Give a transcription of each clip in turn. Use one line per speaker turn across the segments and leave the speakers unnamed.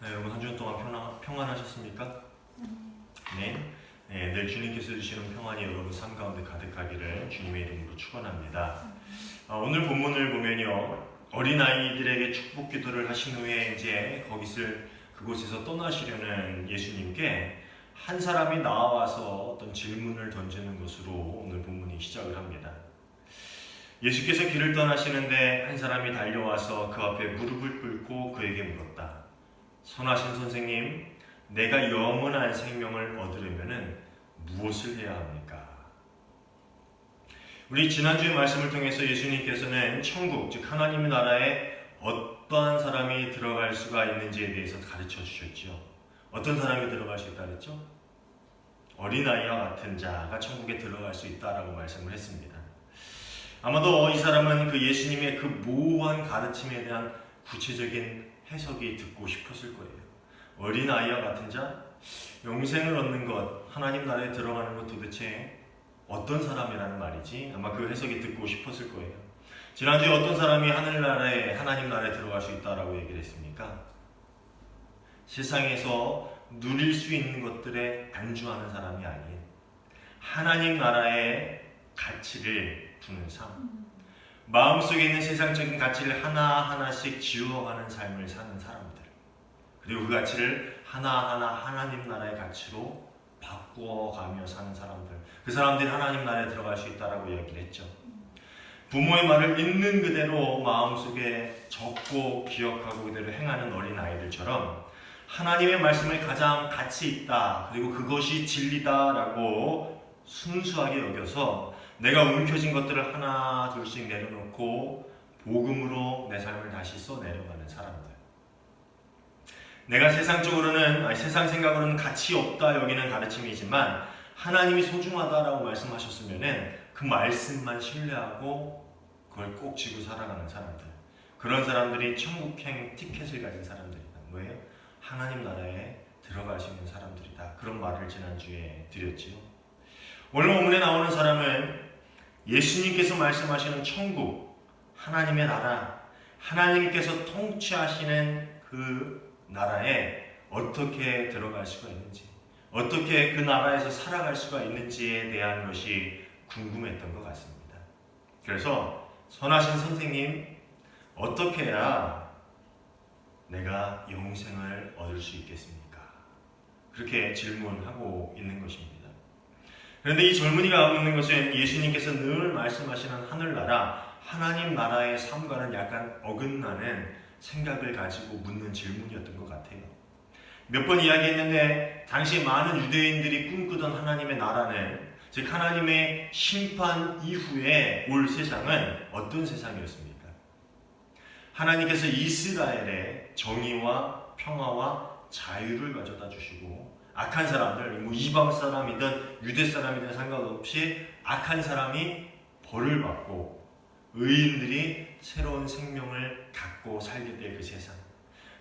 여러분 한 주 동안 평안하셨습니까? 네. 늘 주님께서 주시는 평안이 여러분 삶 가운데 가득하기를 주님의 이름으로 축원합니다. 오늘 본문을 보면요, 어린아이들에게 축복 기도를 하신 후에 이제 그곳에서 떠나시려는 예수님께 한 사람이 나와서 어떤 질문을 던지는 것으로 오늘 본문이 시작을 합니다. 예수께서 길을 떠나시는데 한 사람이 달려와서 그 앞에 무릎을 꿇고 그에게 물었다. 선하신 선생님, 내가 영원한 생명을 얻으려면 무엇을 해야 합니까? 우리 지난주의 말씀을 통해서 예수님께서는 천국, 즉 하나님의 나라에 어떠한 사람이 들어갈 수가 있는지에 대해서 가르쳐 주셨죠. 어떤 사람이 들어갈 수 있다 그랬죠? 어린아이와 같은 자가 천국에 들어갈 수 있다라고 말씀을 했습니다. 아마도 이 사람은 그 예수님의 그 모호한 가르침에 대한 구체적인 해석이 듣고 싶었을 거예요. 어린아이와 같은 자, 영생을 얻는 것, 하나님 나라에 들어가는 것 도대체 어떤 사람이라는 말이지? 아마 그 해석이 듣고 싶었을 거예요. 지난주에 어떤 사람이 하나님 나라에 들어갈 수 있다라고 얘기를 했습니까? 세상에서 누릴 수 있는 것들에 안주하는 사람이 아닌 하나님 나라의 가치를 두는 삶, 마음속에 있는 세상적인 가치를 하나하나씩 지워가는 삶을 사는 사람들, 그리고 그 가치를 하나하나 하나님 나라의 가치로 바꾸어가며 사는 사람들, 그 사람들이 하나님 나라에 들어갈 수 있다라고 이야기를 했죠. 부모의 말을 있는 그대로 마음속에 적고 기억하고 그대로 행하는 어린아이들처럼 하나님의 말씀을 가장 가치 있다, 그리고 그것이 진리다라고 순수하게 여겨서 내가 움켜진 것들을 하나 둘씩 내려놓고 복음으로 내 삶을 다시 써내려가는 사람들, 내가 세상 생각으로는 가치 없다 여기는 가르침이지만 하나님이 소중하다라고 말씀하셨으면 그 말씀만 신뢰하고 그걸 꼭 지고 살아가는 사람들, 그런 사람들이 천국행 티켓을 가진 사람들이다. 뭐예요? 하나님 나라에 들어갈 수 있는 사람들이다. 그런 말을 지난주에 드렸지요. 오늘 본문에 나오는 사람은 예수님께서 말씀하시는 천국, 하나님의 나라, 하나님께서 통치하시는 그 나라에 어떻게 들어갈 수가 있는지, 어떻게 그 나라에서 살아갈 수가 있는지에 대한 것이 궁금했던 것 같습니다. 그래서 선하신 선생님, 어떻게 해야 내가 영생을 얻을 수 있겠습니까? 그렇게 질문하고 있는 것입니다. 그런데 이 젊은이가 묻는 것은 예수님께서 늘 말씀하시는 하늘나라, 하나님 나라의 삶과는 약간 어긋나는 생각을 가지고 묻는 질문이었던 것 같아요. 몇 번 이야기했는데 당시 많은 유대인들이 꿈꾸던 하나님의 나라는, 즉 하나님의 심판 이후에 올 세상은 어떤 세상이었습니까? 하나님께서 이스라엘의 정의와 평화와 자유를 가져다 주시고 악한 사람들, 이방 사람이든 유대 사람이든 상관없이 악한 사람이 벌을 받고 의인들이 새로운 생명을 갖고 살게 될 그 세상,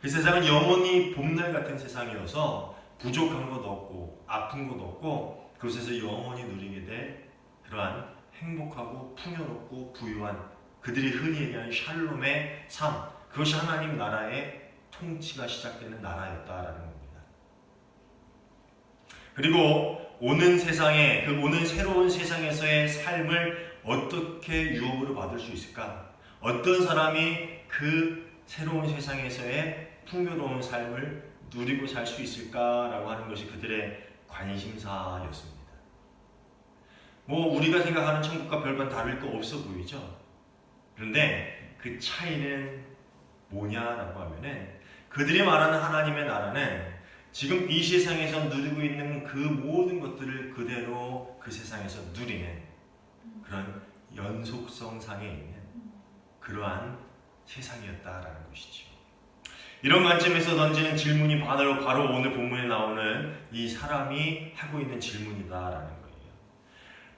그 세상은 영원히 봄날 같은 세상이어서 부족한 것 없고 아픈 것 없고 그곳에서 영원히 누리게 될 그러한 행복하고 풍요롭고 부유한, 그들이 흔히 얘기하는 샬롬의 삶, 그것이 하나님 나라의 통치가 시작되는 나라였다라는 겁니다. 그리고 오는 새로운 세상에서의 삶을 어떻게 유업으로 받을 수 있을까? 어떤 사람이 그 새로운 세상에서의 풍요로운 삶을 누리고 살 수 있을까라고 하는 것이 그들의 관심사였습니다. 우리가 생각하는 천국과 별반 다를 거 없어 보이죠? 그런데 그 차이는 뭐냐라고 하면은, 그들이 말하는 하나님의 나라는 지금 이 세상에서 누리고 있는 그 모든 것들을 그대로 그 세상에서 누리는 그런 연속성상에 있는 그러한 세상이었다라는 것이죠. 이런 관점에서 던지는 질문이 바로 오늘 본문에 나오는 이 사람이 하고 있는 질문이다라는 거예요.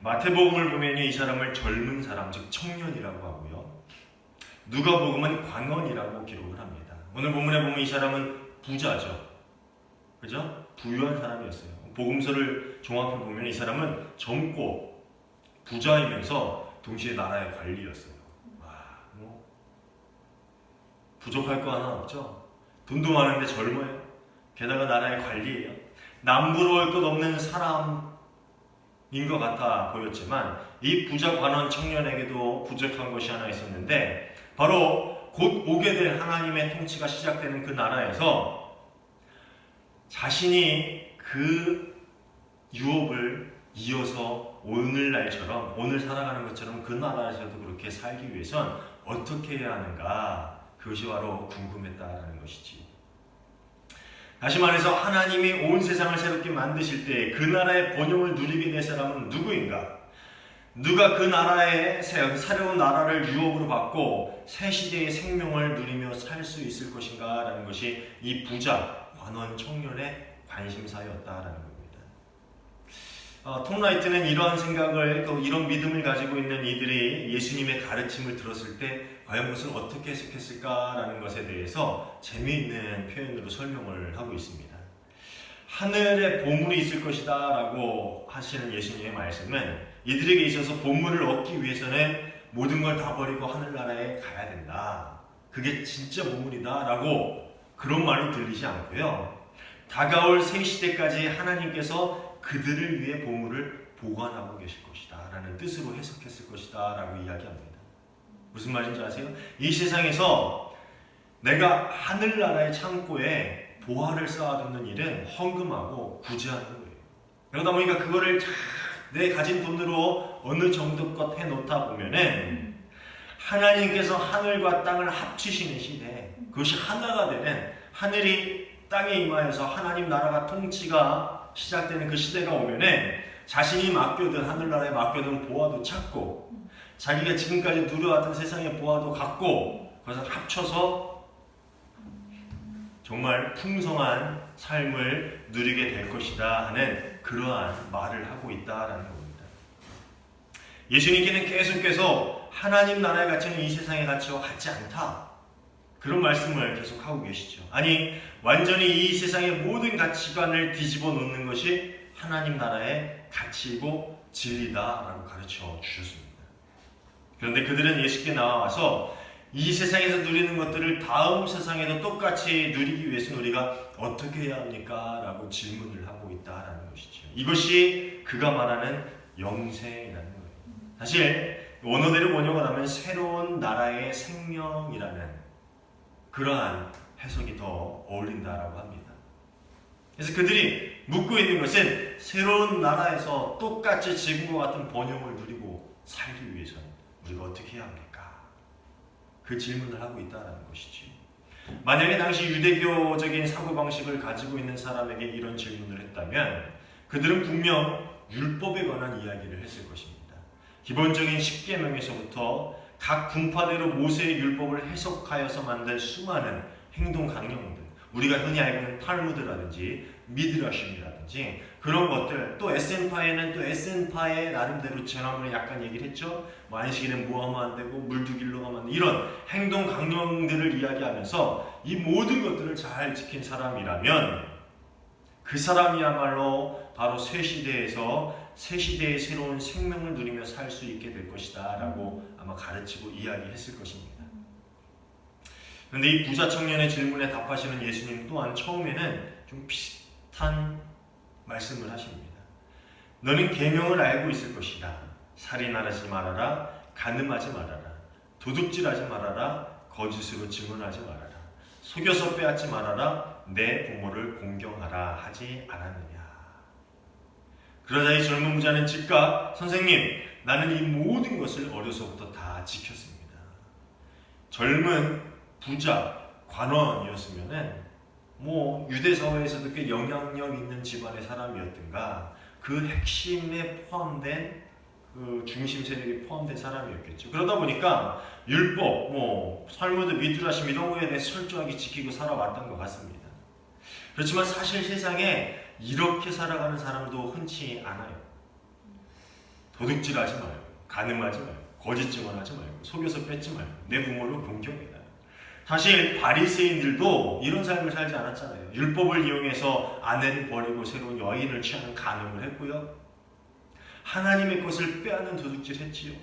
마태복음을 보면 이 사람을 젊은 사람, 즉 청년이라고 하고요. 누가복음은 광원이라고 기록을 합니다. 오늘 본문에 보면 이 사람은 부자죠. 그죠? 부유한 사람이었어요. 복음서를 종합해 보면 이 사람은 젊고 부자이면서 동시에 나라의 관리였어요. 부족할 거 하나 없죠? 돈도 많은데 젊어요. 게다가 나라의 관리예요. 남부러울 것 없는 사람인 것 같아 보였지만 이 부자 관원 청년에게도 부족한 것이 하나 있었는데 바로 곧 오게 될 하나님의 통치가 시작되는 그 나라에서 자신이 그 유업을 이어서 오늘날처럼 오늘 살아가는 것처럼 그 나라에서도 그렇게 살기 위해선 어떻게 해야 하는가, 그것이 바로 궁금했다라는 것이지. 다시 말해서 하나님이 온 세상을 새롭게 만드실 때 그 나라의 번영을 누리게 될 사람은 누구인가? 누가 그 나라의 새로운 나라를 유업으로 받고 새 시대의 생명을 누리며 살 수 있을 것인가 라는 것이 이 부자 관원 청년의 관심사였다라는 겁니다. 톰 라이트는 이러한 생각을, 또 이런 믿음을 가지고 있는 이들이 예수님의 가르침을 들었을 때 과연 그것을 어떻게 해석했을까라는 것에 대해서 재미있는 표현으로 설명을 하고 있습니다. 하늘에 보물이 있을 것이다 라고 하시는 예수님의 말씀은 이들에게 있어서 보물을 얻기 위해서는 모든 걸 다 버리고 하늘나라에 가야 된다, 그게 진짜 보물이다 라고 그런 말로 들리지 않고요, 다가올 새 시대까지 하나님께서 그들을 위해 보물을 보관하고 계실 것이다 라는 뜻으로 해석했을 것이다 라고 이야기합니다. 무슨 말인지 아세요? 이 세상에서 내가 하늘나라의 창고에 보화를 쌓아두는 일은 헝금하고 구제하는 거예요. 그러다 보니까 그거를 내 가진 돈으로 어느 정도껏 해놓다 보면은 하나님께서 하늘과 땅을 합치시는 시대에 그것이 하나가 되는, 하늘이 땅에 임하여서 하나님 나라가 통치가 시작되는 그 시대가 오면은 자신이 맡겨둔, 하늘나라에 맡겨둔 보화도 찾고 자기가 지금까지 누려왔던 세상의 보화도 갖고 그것을 합쳐서 정말 풍성한 삶을 누리게 될 것이다 하는 그러한 말을 하고 있다라는 겁니다. 예수님께는 계속해서 하나님 나라의 가치는 이 세상의 가치와 같지 않다, 그런 말씀을 계속 하고 계시죠. 아니, 완전히 이 세상의 모든 가치관을 뒤집어 놓는 것이 하나님 나라의 가치이고 진리다라고 가르쳐 주셨습니다. 그런데 그들은 예수께 나와서 이 세상에서 누리는 것들을 다음 세상에도 똑같이 누리기 위해서는 우리가 어떻게 해야 합니까? 라고 질문을 하고 있다라는 것이죠. 이것이 그가 말하는 영생이라는 거예요. 사실 원어대로 번역을 하면 새로운 나라의 생명이라는 그러한 해석이 더 어울린다라고 합니다. 그래서 그들이 묻고 있는 것은 새로운 나라에서 똑같이 지금과 같은 번영을 누리고 살기 위해서는 우리가 어떻게 해야 합니까? 그 질문을 하고 있다는 것이지. 만약에 당시 유대교적인 사고방식을 가지고 있는 사람에게 이런 질문을 했다면 그들은 분명 율법에 관한 이야기를 했을 것입니다. 기본적인 십계명에서부터 각 분파대로 모세의 율법을 해석하여서 만든 수많은 행동 강령들, 우리가 흔히 알고 있는 탈무드라든지 미드라심이라든지 그런 것들, 또 에센파에는 또 에센파의 나름대로 지난번에 약간 얘기를 했죠. 뭐 안식일은 뭐 하면 안 되고 물두길로 가면 안 돼, 이런 행동 강령들을 이야기하면서 이 모든 것들을 잘 지킨 사람이라면 그 사람이야말로 바로 새 시대에서 새 시대의 새로운 생명을 누리며 살 수 있게 될 것이다 라고 아마 가르치고 이야기했을 것입니다. 그런데 이 부자 청년의 질문에 답하시는 예수님 또한 처음에는 좀 비슷한 말씀을 하십니다. 너는 계명을 알고 있을 것이다. 살인하지 말아라, 간음하지 말아라, 도둑질하지 말아라, 거짓으로 증언하지 말아라, 속여서 빼앗지 말아라, 내 부모를 공경하라 하지 않았느냐. 그러자 이 젊은 부자는 즉각 선생님, 나는 이 모든 것을 어려서부터 다 지켰습니다. 젊은 부자 관원이었으면은 뭐 유대 사회에서도 꽤 영향력 있는 집안의 사람이었든가 그 핵심에 포함된 그 중심 세력이 포함된 사람이었겠죠. 그러다 보니까 율법, 뭐 탈무드, 미드라심 이런 거에 대해 철저하게 지키고 살아왔던 것 같습니다. 그렇지만 사실 세상에 이렇게 살아가는 사람도 흔치 않아요. 도둑질하지 말고, 간음하지 말고, 거짓 증언하지 말고, 속여서 뺏지 말고, 내 부모를 공경해라. 사실 바리새인들도 이런 삶을 살지 않았잖아요. 율법을 이용해서 아내를 버리고 새로운 여인을 취하는 간음을 했고요. 하나님의 것을 빼앗는 도둑질 했지요.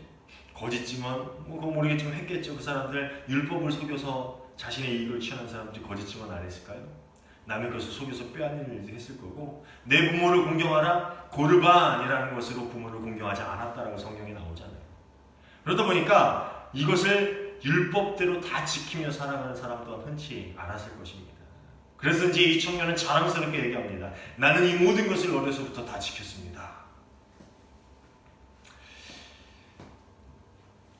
거짓 증언, 뭐 그거 모르겠지만 했겠죠. 그 사람들 율법을 속여서 자신의 이익을 취하는 사람들이 거짓 증언 안 했을까요? 남의 것을 속여서 빼앗는 일도 했을 거고, 내 부모를 공경하라 고르반이라는 것으로 부모를 공경하지 않았다라고 성경에 나오잖아요. 그러다 보니까 이것을 율법대로 다 지키며 살아가는 사람 또한 흔치 않았을 것입니다. 그래서 이제 이 청년은 자랑스럽게 얘기합니다. 나는 이 모든 것을 어려서부터 다 지켰습니다.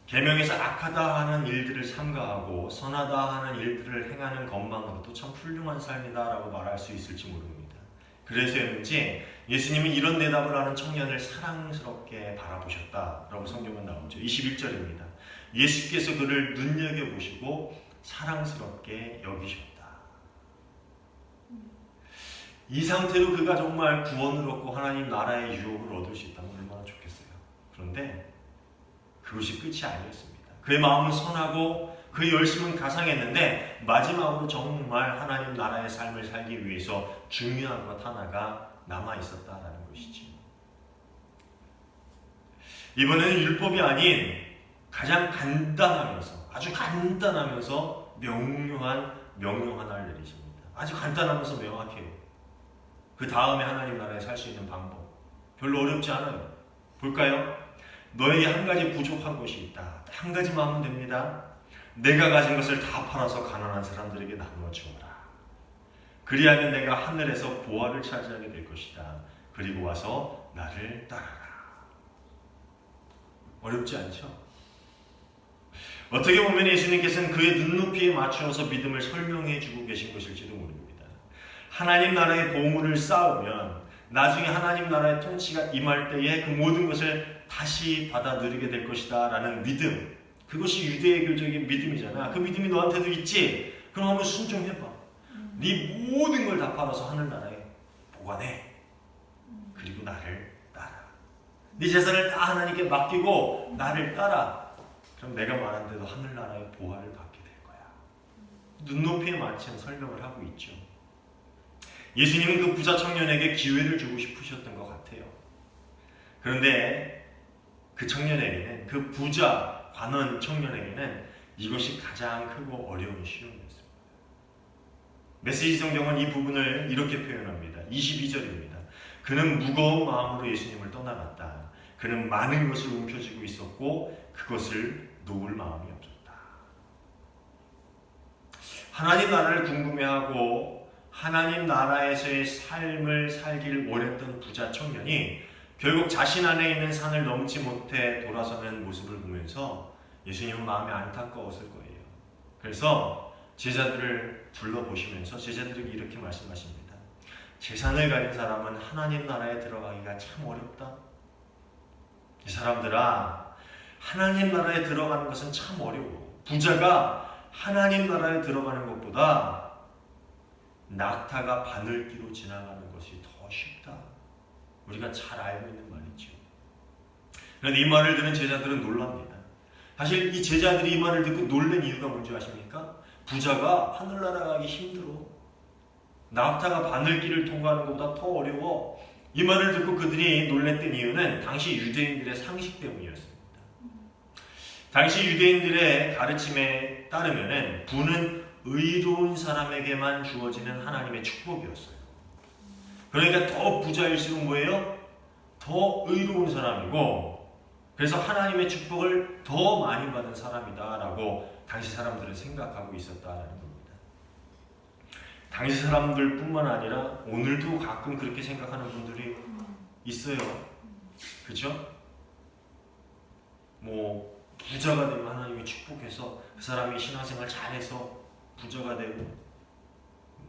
계명에서 악하다 하는 일들을 삼가하고 선하다 하는 일들을 행하는 것만으로도 참 훌륭한 삶이다라고 말할 수 있을지 모릅니다. 그래서였는지 예수님은 이런 대답을 하는 청년을 사랑스럽게 바라보셨다라고 성경은 나오죠. 21절입니다. 예수께서 그를 눈여겨보시고 사랑스럽게 여기셨다. 이 상태로 그가 정말 구원을 얻고 하나님 나라의 유업을 얻을 수 있다면 얼마나 좋겠어요. 그런데 그것이 끝이 아니었습니다. 그의 마음은 선하고 그의 열심은 가상했는데 마지막으로 정말 하나님 나라의 삶을 살기 위해서 중요한 것 하나가 남아있었다라는 것이죠. 이번에는 율법이 아닌 가장 간단하면서 아주 간단하면서 명료한 명령 하나를 내리십니다. 아주 간단하면서 명확해요. 그 다음에 하나님 나라에 살 수 있는 방법 별로 어렵지 않아요. 볼까요? 너에게 한 가지 부족한 것이 있다. 한 가지만 하면 됩니다. 내가 가진 것을 다 팔아서 가난한 사람들에게 나누어 주어라. 그리하면 내가 하늘에서 보화를 차지하게 될 것이다. 그리고 와서 나를 따라라. 어렵지 않죠? 어떻게 보면 예수님께서는 그의 눈높이에 맞추어서 믿음을 설명해 주고 계신 것일지도 모릅니다. 하나님 나라의 보물을 쌓으면 나중에 하나님 나라의 통치가 임할 때에 그 모든 것을 다시 받아 누리게 될 것이다 라는 믿음, 그것이 유대교적인 믿음이잖아. 그 믿음이 너한테도 있지? 그럼 한번 순종해봐. 네 모든 걸 다 팔아서 하늘나라에 보관해. 그리고 나를 따라. 네 재산을 다 하나님께 맡기고 나를 따라. 그럼 내가 말한 대로 하늘나라의 보화를 받게 될 거야. 눈높이에 맞춘 설명을 하고 있죠. 예수님은 그 부자 청년에게 기회를 주고 싶으셨던 것 같아요. 그런데 그 청년에게는, 그 부자 관원 청년에게는 이것이 가장 크고 어려운 시험이었습니다. 메시지 성경은 이 부분을 이렇게 표현합니다. 22절입니다. 그는 무거운 마음으로 예수님을 떠나갔다. 그는 많은 것을 움켜쥐고 있었고 그것을 놓을 마음이 없었다. 하나님 나라를 궁금해하고 하나님 나라에서의 삶을 살길 원했던 부자 청년이 결국 자신 안에 있는 산을 넘지 못해 돌아서는 모습을 보면서 예수님은 마음이 안타까웠을 거예요. 그래서 제자들을 둘러보시면서 제자들에게 이렇게 말씀하십니다. 재산을 가진 사람은 하나님 나라에 들어가기가 참 어렵다. 이 사람들아, 하나님 나라에 들어가는 것은 참 어려워. 부자가 하나님 나라에 들어가는 것보다 낙타가 바늘기로 지나가는 것이 더 쉽다. 우리가 잘 알고 있는 말이죠. 그런데 이 말을 들은 제자들은 놀랍니다. 사실 이 제자들이 이 말을 듣고 놀란 이유가 뭔지 아십니까? 부자가 하늘나라 가기 힘들어. 낙타가 바늘길을 통과하는 것보다 더 어려워. 이 말을 듣고 그들이 놀랐던 이유는 당시 유대인들의 상식 때문이었습니다. 당시 유대인들의 가르침에 따르면 부는 의로운 사람에게만 주어지는 하나님의 축복이었어요. 그러니까 더 부자일수록 뭐예요? 더 의로운 사람이고, 그래서 하나님의 축복을 더 많이 받은 사람이다 라고 당시 사람들은 생각하고 있었다라는 겁니다. 당시 사람들 뿐만 아니라 오늘도 가끔 그렇게 생각하는 분들이 있어요. 그렇죠? 뭐 부자가 되면 하나님이 축복해서 그 사람이 신앙생활 잘해서 부자가 되고,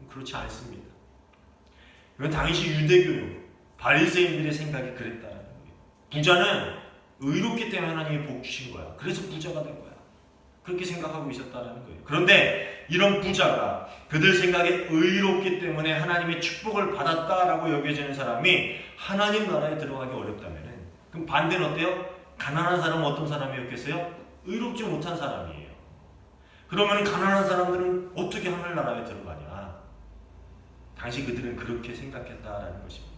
그렇지 않습니다. 이건 당시 유대교 바리새인들의 생각이 그랬다는 거예요. 부자는 의롭기 때문에 하나님이 복 주신 거야. 그래서 부자가 된 거야. 그렇게 생각하고 있었다는 거예요. 그런데 이런 부자가 그들 생각에 의롭기 때문에 하나님의 축복을 받았다라고 여겨지는 사람이 하나님 나라에 들어가기 어렵다면, 그럼 반대는 어때요? 가난한 사람은 어떤 사람이었겠어요? 의롭지 못한 사람이에요. 그러면 가난한 사람들은 어떻게 하늘나라에 들어가냐? 당시 그들은 그렇게 생각했다라는 것입니다.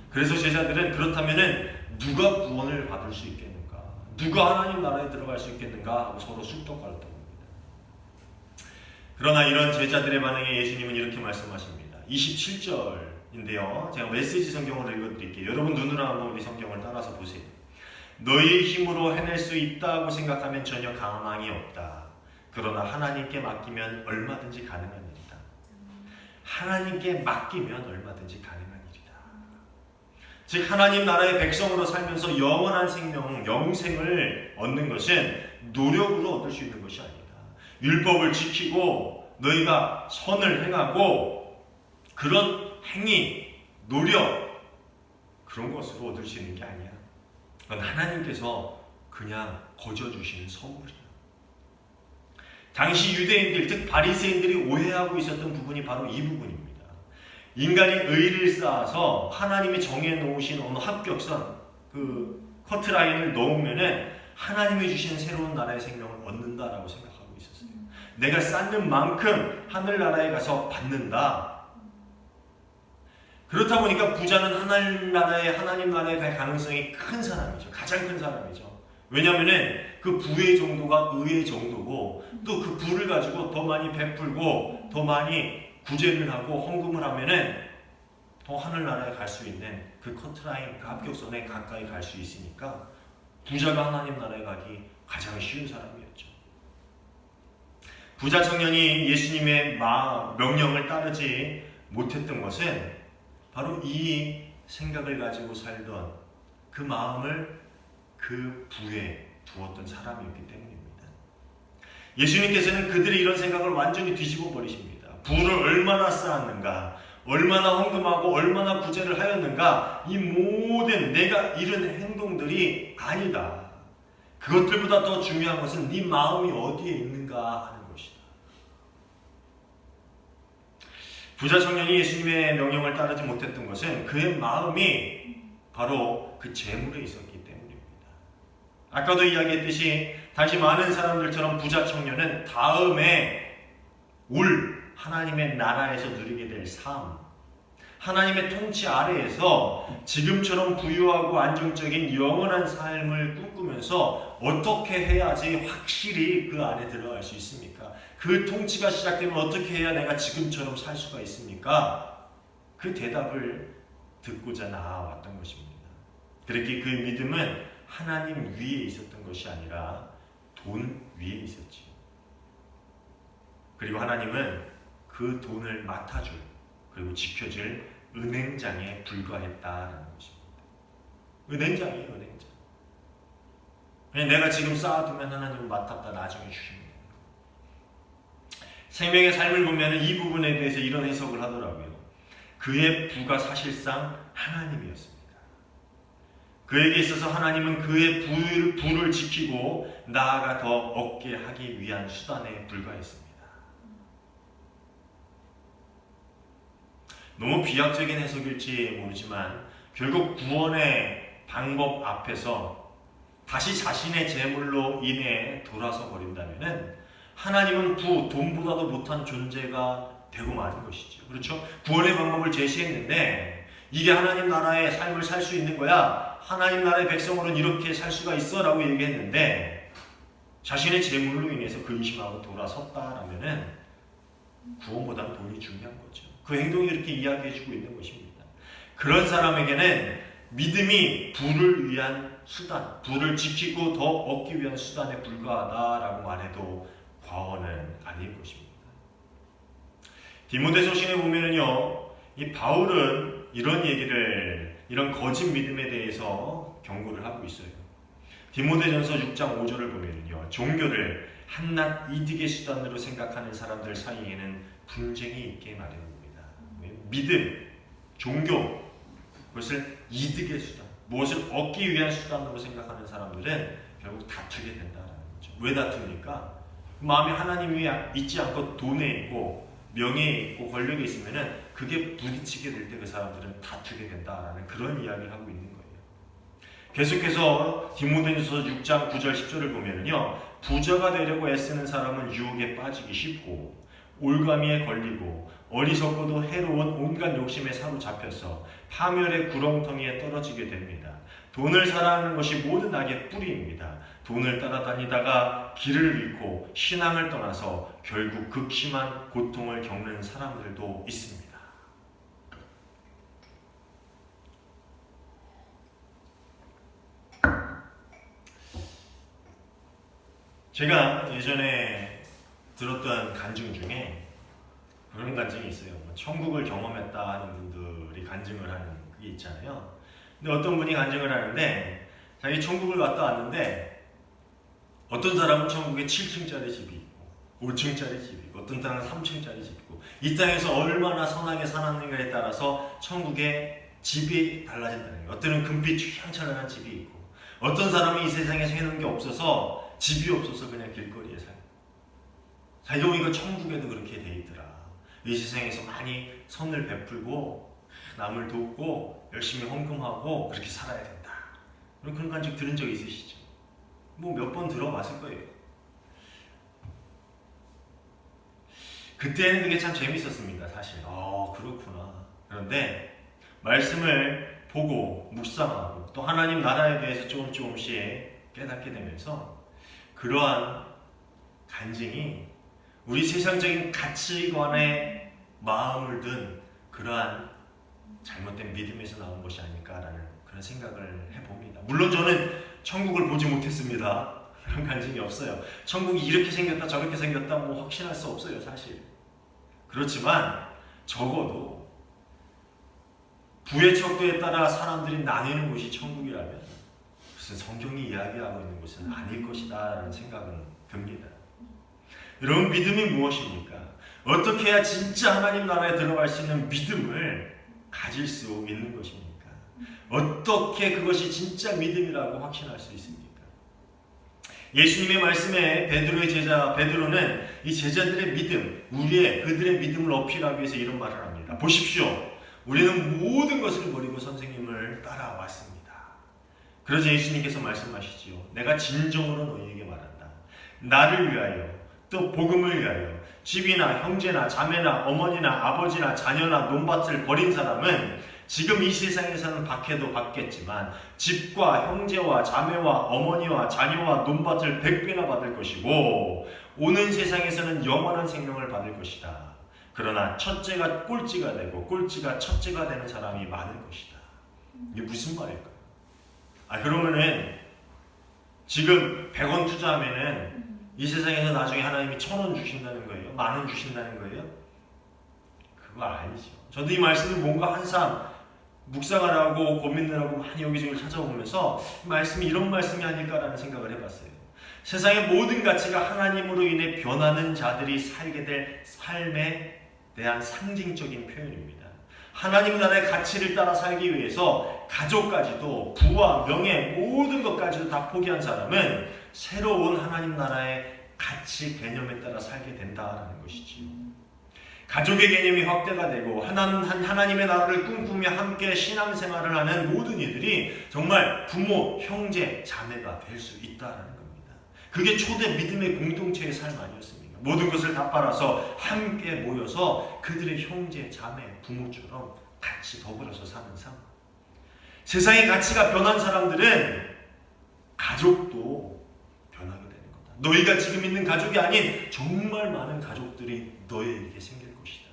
그래서 제자들은 그렇다면은 누가 구원을 받을 수 있겠는가? 누가 하나님 나라에 들어갈 수 있겠는가? 하고 서로 쑥덕거렸던 겁니다. 그러나 이런 제자들의 반응에 예수님은 이렇게 말씀하십니다. 27절인데요. 제가 메시지 성경으로 읽어드릴게요. 여러분 눈으로 한번 우리 성경을 따라서 보세요. 너희 힘으로 해낼 수 있다고 생각하면 전혀 가망이 없다. 그러나 하나님께 맡기면 얼마든지 가능한 일이다. 하나님께 맡기면 얼마든지 가능한 일이다. 즉 하나님 나라의 백성으로 살면서 영원한 생명, 영생을 얻는 것은 노력으로 얻을 수 있는 것이 아니다. 율법을 지키고 너희가 선을 행하고 그런 행위, 노력 그런 것으로 얻을 수 있는 게 아니야. 그건 하나님께서 그냥 거저주시는 선물이야. 당시 유대인들, 즉 바리새인들이 오해하고 있었던 부분이 바로 이 부분입니다. 인간이 의를 쌓아서 하나님이 정해놓으신 어느 합격선, 그 커트라인을 넣으면은 하나님이 주신 새로운 나라의 생명을 얻는다라고 생각하고 있었어요. 내가 쌓는 만큼 하늘나라에 가서 받는다. 그렇다 보니까 부자는 하나님 나라에 갈 가능성이 큰 사람이죠. 가장 큰 사람이죠. 왜냐하면은 그 부의 정도가 의의 정도고 또 그 부를 가지고 더 많이 베풀고 더 많이 구제를 하고 헌금을 하면은 더 하늘나라에 갈 수 있는 그 커트라인, 그 합격선에 가까이 갈 수 있으니까 부자가 하나님 나라에 가기 가장 쉬운 사람이었죠. 부자 청년이 예수님의 명령을 따르지 못했던 것은 바로 이 생각을 가지고 살던 그 마음을 그 부에 두었던 사람이었기 때문입니다. 예수님께서는 그들의 이런 생각을 완전히 뒤집어 버리십니다. 부를 얼마나 쌓았는가, 얼마나 헌금하고 얼마나 구제를 하였는가, 이 모든 내가 이런 행동들이 아니다. 그것들보다 더 중요한 것은 네 마음이 어디에 있는가 하는 것이다. 부자 청년이 예수님의 명령을 따르지 못했던 것은 그의 마음이 바로 그 재물에 있었기 때문입니다. 아까도 이야기했듯이 다시 많은 사람들처럼 부자 청년은 다음에 올 하나님의 나라에서 누리게 될 삶, 하나님의 통치 아래에서 지금처럼 부유하고 안정적인 영원한 삶을 꿈꾸면서 어떻게 해야지 확실히 그 안에 들어갈 수 있습니까? 그 통치가 시작되면 어떻게 해야 내가 지금처럼 살 수가 있습니까? 그 대답을 듣고자 나아왔던 것입니다. 그렇게 그 믿음은 하나님 위에 있었던 것이 아니라 돈 위에 있었지요. 그리고 하나님은 그 돈을 맡아줄 그리고 지켜줄 은행장에 불과했다라는 것입니다. 은행장이에요, 은행장. 그냥 내가 지금 쌓아두면 하나님은 맡았다 나중에 주십니다. 생명의 삶을 보면 이 부분에 대해서 이런 해석을 하더라고요. 그의 부가 사실상 하나님이었습니다. 그에게 있어서 하나님은 그의 부를 지키고 나아가 더 얻게 하기 위한 수단에 불과했습니다. 너무 비약적인 해석일지 모르지만 결국 구원의 방법 앞에서 다시 자신의 재물로 인해 돌아서 버린다면은 하나님은 돈보다도 못한 존재가 되고 마는 것이죠. 그렇죠? 구원의 방법을 제시했는데 이게 하나님 나라의 삶을 살 수 있는 거야. 하나님 나라의 백성으로는 이렇게 살 수가 있어 라고 얘기했는데 자신의 재물로 인해서 근심하고 돌아섰다라면은 구원보다는 돈이 중요한 거죠. 그 행동이 이렇게 이야기해주고 있는 것입니다. 그런 사람에게는 믿음이 부를 위한 수단, 부를 지키고 더 얻기 위한 수단에 불과하다라고 말해도 과언은 아닐 것입니다. 디모데서신에 보면은요, 이 바울은 이런 거짓 믿음에 대해서 경고를 하고 있어요. 디모데전서 6장 5절을 보면은요, 종교를 한낱 이득의 수단으로 생각하는 사람들 사이에는 분쟁이 있게 마련입니다. 믿음, 종교, 그것을 이득의 수단, 무엇을 얻기 위한 수단으로 생각하는 사람들은 결국 다투게 된다는 거죠. 왜 다툽니까? 마음이 하나님 위에 있지 않고 돈에 있고 명예에 있고 권력에 있으면은 그게 부딪히게 될 때 그 사람들은 다투게 된다라는 그런 이야기를 하고 있는 거예요. 계속해서 디모데전서 6장 9절 10절을 보면은요, 부자가 되려고 애쓰는 사람은 유혹에 빠지기 쉽고 올가미에 걸리고 어리석고도 해로운 온갖 욕심에 사로잡혀서 파멸의 구렁텅이에 떨어지게 됩니다. 돈을 사랑하는 것이 모든 악의 뿌리입니다. 돈을 따라다니다가 길을 잃고 신앙을 떠나서 결국 극심한 고통을 겪는 사람들도 있습니다. 제가 예전에 들었던 간증 중에 그런 간증이 있어요. 천국을 경험했다 하는 분들이 간증을 하는 그게 있잖아요. 근데 어떤 분이 간증을 하는데 자기 천국을 갔다 왔는데 어떤 사람은 천국에 7층짜리 집이 있고 5층짜리 집이 있고 어떤 사람은 3층짜리 집이 있고 이 땅에서 얼마나 선하게 살았는가에 따라서 천국의 집이 달라진다는 거예요. 어떤 금빛 휘황찬란한 집이 있고 어떤 사람은 이 세상에서 해놓은 게 없어서 집이 없어서 그냥 길거리에 살고 자기가 보니까 천국에도 그렇게 돼 있더라. 이 세상에서 많이 선을 베풀고 남을 돕고 열심히 헌금하고 그렇게 살아야 된다. 그런 간증 들은 적 있으시죠? 뭐 몇 번 들어봤을 거예요. 그때는 그게 참 재밌었습니다. 사실 그렇구나. 그런데 말씀을 보고 묵상하고 또 하나님 나라에 대해서 조금씩 깨닫게 되면서 그러한 간증이 우리 세상적인 가치관에 마음을 둔 그러한 잘못된 믿음에서 나온 것이 아닐까라는 그런 생각을 해봅니다. 물론 저는 천국을 보지 못했습니다. 그런 간증이 없어요. 천국이 이렇게 생겼다 저렇게 생겼다 뭐 확신할 수 없어요. 사실. 그렇지만 적어도 부의 척도에 따라 사람들이 나뉘는 곳이 천국이라면 무슨 성경이 이야기하고 있는 곳은 아닐 것이다 라는 생각은 듭니다. 여러분 믿음이 무엇입니까? 어떻게 해야 진짜 하나님 나라에 들어갈 수 있는 믿음을 가질 수 있는 것입니까? 어떻게 그것이 진짜 믿음이라고 확신할 수 있습니까? 예수님의 말씀에 베드로의 제자 베드로는 이 제자들의 믿음, 그들의 믿음을 어필하기 위해서 이런 말을 합니다. 보십시오. 우리는 모든 것을 버리고 선생님을 따라왔습니다. 그러자 예수님께서 말씀하시지요. 내가 진정으로 너희에게 말한다. 나를 위하여 또 복음을 위하여 집이나 형제나 자매나 어머니나 아버지나 자녀나 논밭을 버린 사람은 지금 이 세상에서는 박해도 받겠지만 집과 형제와 자매와 어머니와 자녀와 논밭을 100배나 받을 것이고 오는 세상에서는 영원한 생명을 받을 것이다. 그러나 첫째가 꼴찌가 되고 꼴찌가 첫째가 되는 사람이 많을 것이다. 이게 무슨 말일까요? 그러면은 지금 100원 투자하면은 이 세상에서 나중에 하나님이 1,000원 주신다는 거예요? 10,000원 주신다는 거예요? 그거 아니죠. 저도 이 말씀을 뭔가 항상 묵상을 하고 고민을 하고 많이 여기저기 찾아보면서 말씀이 이런 말씀이 아닐까라는 생각을 해봤어요. 세상의 모든 가치가 하나님으로 인해 변하는 자들이 살게 될 삶에 대한 상징적인 표현입니다. 하나님 나라의 가치를 따라 살기 위해서 가족까지도 부와 명예 모든 것까지도 다 포기한 사람은 새로운 하나님 나라의 가치 개념에 따라 살게 된다라는 것이지요. 가족의 개념이 확대가 되고 하나님의 나라를 꿈꾸며 함께 신앙생활을 하는 모든 이들이 정말 부모, 형제, 자매가 될 수 있다라는 겁니다. 그게 초대 믿음의 공동체의 삶 아니었습니까? 모든 것을 다 팔아서 함께 모여서 그들의 형제, 자매, 부모처럼 같이 더불어서 사는 삶. 세상의 가치가 변한 사람들은 가족도 변하게 되는 거다. 너희가 지금 있는 가족이 아닌 정말 많은 가족들이 너희에게 생길 것이다.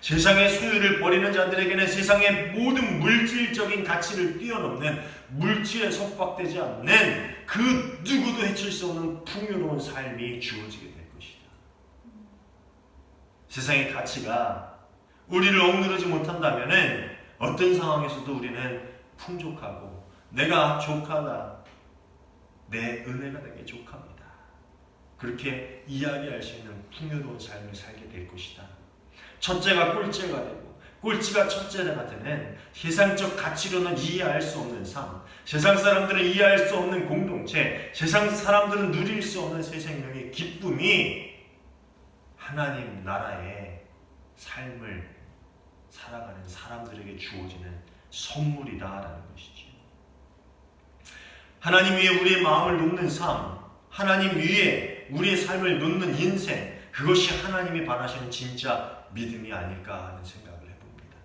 세상의 소유를 버리는 자들에게는 세상의 모든 물질적인 가치를 뛰어넘는 물질에 속박되지 않는 그 누구도 해칠 수 없는 풍요로운 삶이 주어지게 될 것이다. 세상의 가치가 우리를 억누르지 못한다면 어떤 상황에서도 우리는 풍족하고 내가 족하다. 내 은혜가 내게 족합니다. 그렇게 이야기할 수 있는 풍요로운 삶을 살게 될 것이다. 첫째가 꼴찌가 되고 꼴찌가 첫째가 되는 세상적 가치로는 이해할 수 없는 삶, 세상 사람들은 이해할 수 없는 공동체, 세상 사람들은 누릴 수 없는 새 생명의 기쁨이 하나님 나라의 삶을 살아가는 사람들에게 주어지는 선물이다라는 것이죠. 하나님 위에 우리의 마음을 놓는 삶, 하나님 위에 우리의 삶을 놓는 인생, 그것이 하나님이 바라시는 진짜 믿음이 아닐까 하는 생각을 해봅니다.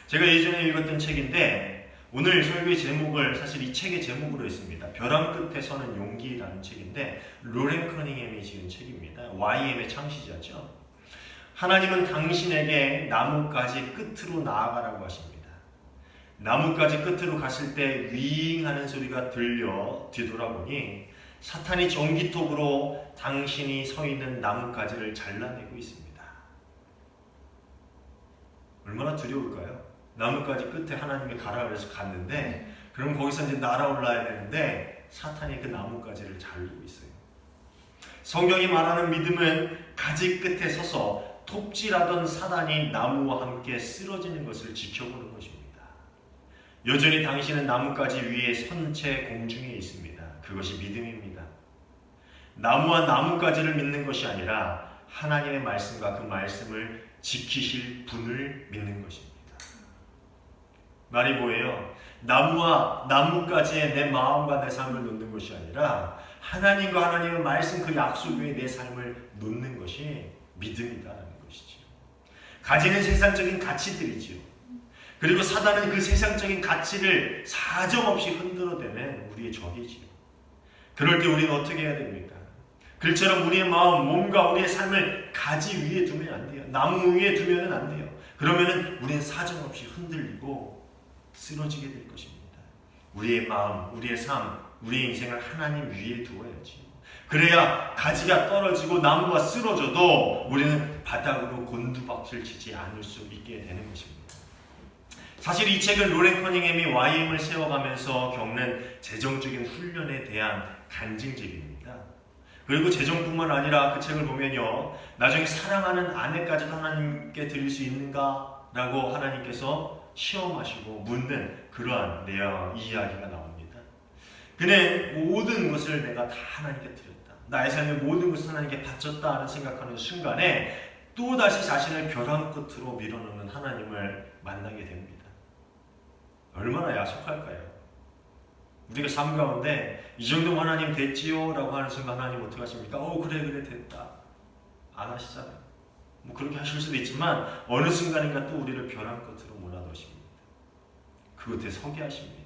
제가 예전에 읽었던 책인데 오늘 설교의 제목을 사실 이 책의 제목으로 했습니다. 벼랑 끝에 서는 용기라는 책인데 로렌 커닝햄이 지은 책입니다. YM의 창시자죠. 하나님은 당신에게 나뭇가지 끝으로 나아가라고 하십니다. 나뭇가지 끝으로 갔을 때 윙 하는 소리가 들려 뒤돌아보니 사탄이 전기톱으로 당신이 서 있는 나뭇가지를 잘라내고 있습니다. 얼마나 두려울까요? 나뭇가지 끝에 하나님이 가라 그래서 갔는데, 그럼 거기서 이제 날아올라야 되는데 사탄이 그 나뭇가지를 자르고 있어요. 성경이 말하는 믿음은 가지 끝에 서서 톱질하던 사단이 나무와 함께 쓰러지는 것을 지켜보는 것입니다. 여전히 당신은 나뭇가지 위에 선 채 공중에 있습니다. 그것이 믿음입니다. 나무와 나뭇가지를 믿는 것이 아니라 하나님의 말씀과 그 말씀을 지키실 분을 믿는 것입니다. 말이 뭐예요? 나무와 나뭇가지에 내 마음과 내 삶을 놓는 것이 아니라 하나님과 하나님의 말씀 그 약속 위에 내 삶을 놓는 것이 믿음이다라는 것이죠. 가지는 세상적인 가치들이지요. 그리고 사단은 그 세상적인 가치를 사정없이 흔들어대는 우리의 적이지요. 그럴 때 우리는 어떻게 해야 됩니까? 글처럼 우리의 마음, 몸과 우리의 삶을 가지 위에 두면 안 돼요. 나무 위에 두면 안 돼요. 그러면은 우리는 사정없이 흔들리고 쓰러지게 될 것입니다. 우리의 마음, 우리의 삶, 우리의 인생을 하나님 위에 두어야지. 그래야 가지가 떨어지고 나무가 쓰러져도 우리는 바닥으로 곤두박질 치지 않을 수 있게 되는 것입니다. 사실 이 책은 로렌 커닝햄이 YM을 세워가면서 겪는 재정적인 훈련에 대한 간증집입니다. 그리고 재정뿐만 아니라 그 책을 보면요, 나중에 사랑하는 아내까지도 하나님께 드릴 수 있는가? 라고 하나님께서 시험하시고 묻는 그러한 이야기가 나옵니다. 그는 모든 것을 내가 다 하나님께 드렸다. 나의 삶의 모든 것을 하나님께 바쳤다 하는 생각하는 순간에 또다시 자신을 벼랑 끝으로 밀어넣는 하나님을 만나게 됩니다. 얼마나 야속할까요? 우리가 삶 가운데 이 정도면 하나님 됐지요? 라고 하는 순간 하나님 어떻게 하십니까? 그래 됐다. 안 하시잖아요. 뭐 그렇게 하실 수도 있지만 어느 순간인가 또 우리를 벼랑 끝으로 몰아넣으십니다. 그 끝에 서게 하십니다.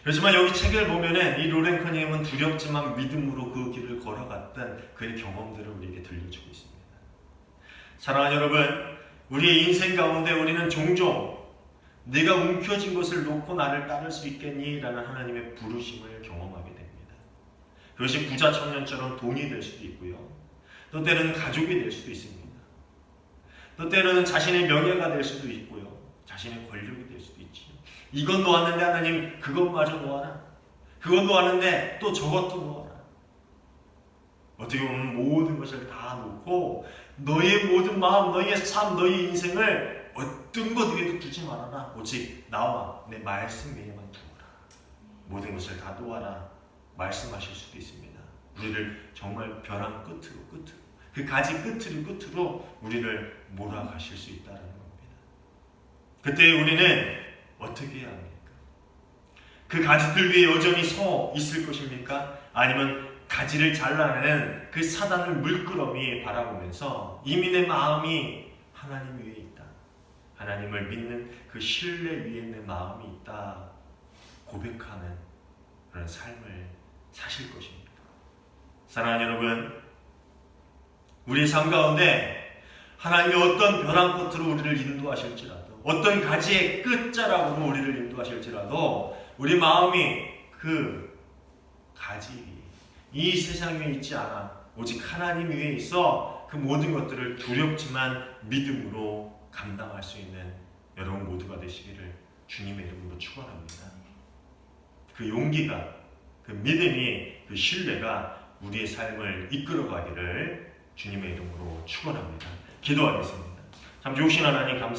그렇지만 여기 책을 보면은 이 로렌 커닝햄은 두렵지만 믿음으로 그 길을 걸어갔던 그의 경험들을 우리에게 들려주고 있습니다. 사랑하는 여러분, 우리의 인생 가운데 우리는 종종 내가 움켜쥔 것을 놓고 나를 따를 수 있겠니? 라는 하나님의 부르심을 경험하게 됩니다. 그것이 부자 청년처럼 돈이 될 수도 있고요. 또 때로는 가족이 될 수도 있습니다. 또 때로는 자신의 명예가 될 수도 있고요. 자신의 권력이 될 수도 있지요. 이건 놓았는데 하나님 그것마저 놓아라. 그건 놓았는데 또 저것도 놓아라. 어떻게 보면 모든 것을 다 놓고 너의 모든 마음, 너의 삶, 너의 인생을 어떤 것 위에도 두지 말아라. 오직 나와 내 말씀 위에만 두어라. 모든 것을 다 놓아라. 말씀하실 수도 있습니다. 우리를 정말 벼랑 끝으로 그 가지 끝으로 우리를 몰아가실 수 있다는 겁니다. 그때 우리는 어떻게 해야 합니까? 그 가지들 위에 여전히 서 있을 것입니까? 아니면 가지를 잘라내는 그 사단을 물끄러미 바라보면서 이미 내 마음이 하나님 위에 있다. 하나님을 믿는 그 신뢰 위에 내 마음이 있다. 고백하는 그런 삶을 사실 것입니다. 사랑하는 여러분, 우리 삶 가운데 하나님이 어떤 벼랑 끝으로 우리를 인도하실지라도, 어떤 가지의 끝자락으로 우리를 인도하실지라도 우리 마음이 그 가지 위에, 이 세상 위에 있지 않아 오직 하나님 위에 있어 그 모든 것들을 두렵지만 믿음으로 감당할 수 있는 여러분 모두가 되시기를 주님의 이름으로 축원합니다. 그 용기가, 그 믿음이, 그 신뢰가 우리의 삶을 이끌어가기를 주님의 이름으로 축원합니다. 기도하겠습니다. 참 좋으신 하나님 감사합니다.